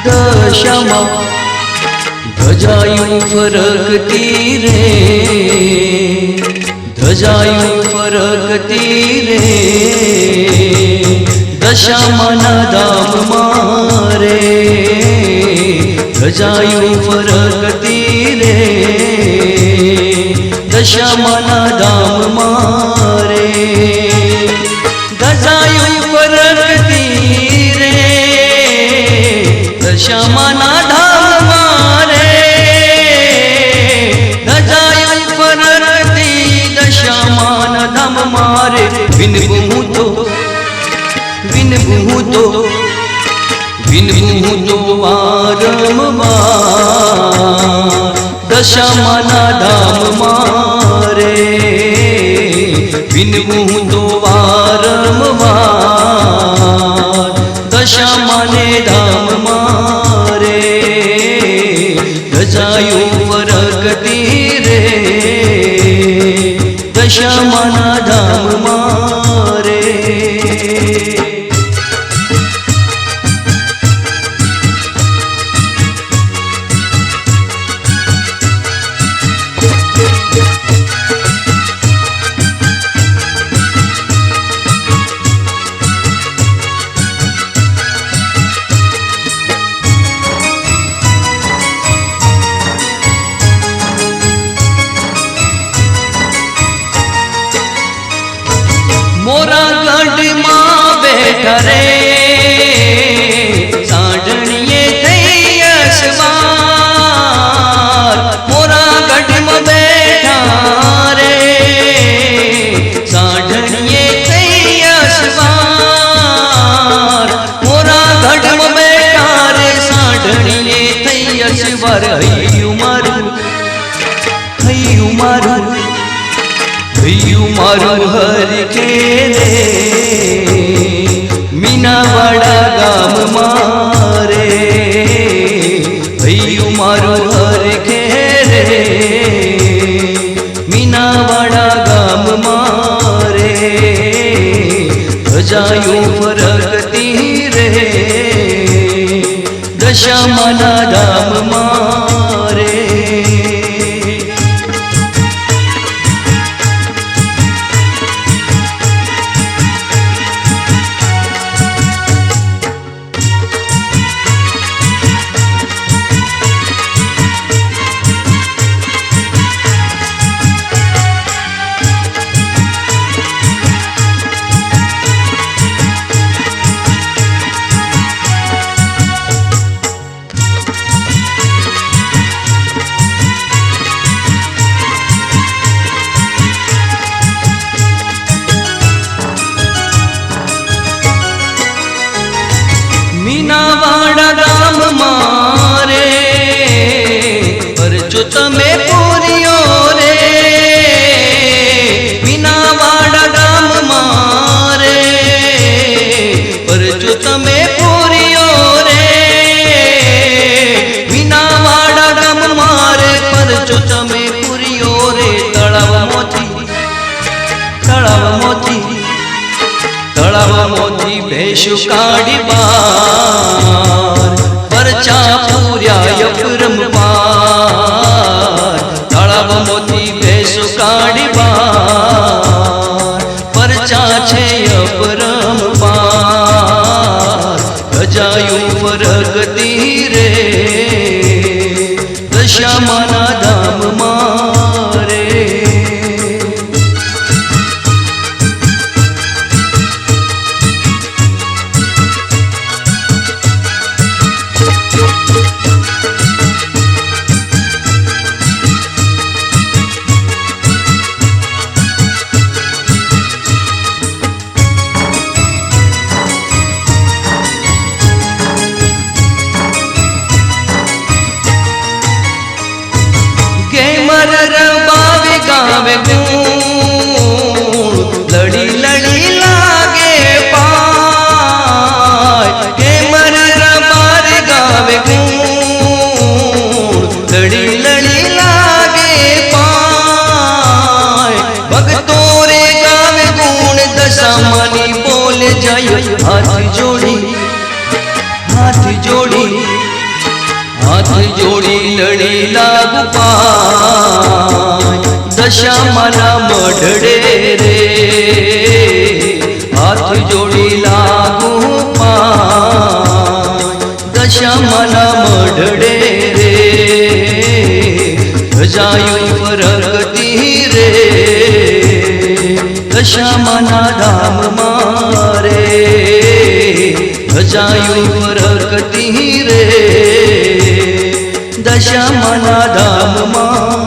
दशामा ध्वजायूं फरकती रे, ध्वजायूं फरकती रे, दशामाना धाम मारे ध्वजायूं फरकती रे, दशामाना धाम मारे ध्वजायूं फरकती रे, दशामाना धाम मारे ध्वजायूं फरकती दशामाना धाम मारे विनबू तो वारंवार दशामाना धाम मारे विनबू तो वारंवार दशामाने धाम मारे ध्वजायूं फरकती रे, दशामाना धाम मारे मोरा गढ़ मां बैठा रे सांडणिये थई सवार, मोरा गढ़ में बैठा रे सांडणिये थई सवार, मोरा गढ़ में बैठा रे सांडणिये थई सवार। हय्यू मारू हर खेरे मीनावाड़ा गाम मारे, हय्यू मारू हर खेरे मीनावाड़ा गाम मारे ध्वजायूं फरकती रे, दशामाना धाम मारे मीनावाड़ा गाम मारे पर जो तमें पूरियो रे, मीनावाड़ा गाम मारे पर जो तमें पूरियो रे, मीनावाड़ा गाम मारे पर जो तमें पूरियो रे। तळाव मोती भेषु काढ़ी बार परचा पूर्या यपरंपार, तळाव मोती भेषु काढ़ी बार परचा छे यपरंपार, ध्वजायूं फरकती रे, दशामाना धाम मारे गावे गुण लड़ी लड़ी लागे पाय, के मर रबार गावे गुण लड़ी लड़ी लागे पाय, भगतों रे गावे गुण दशामानी बोले जाय हाथ जोड़ी જોડી લડી લાગુ પાય દશામાના મઢડે રે હાથ જોડી લાગુ પાય દશામાના મઢડે રે ધજાયું ફરકતી રે દશામાના ધામમાં રે ધજાયું ફરકતી રે દશામાના ધામમાં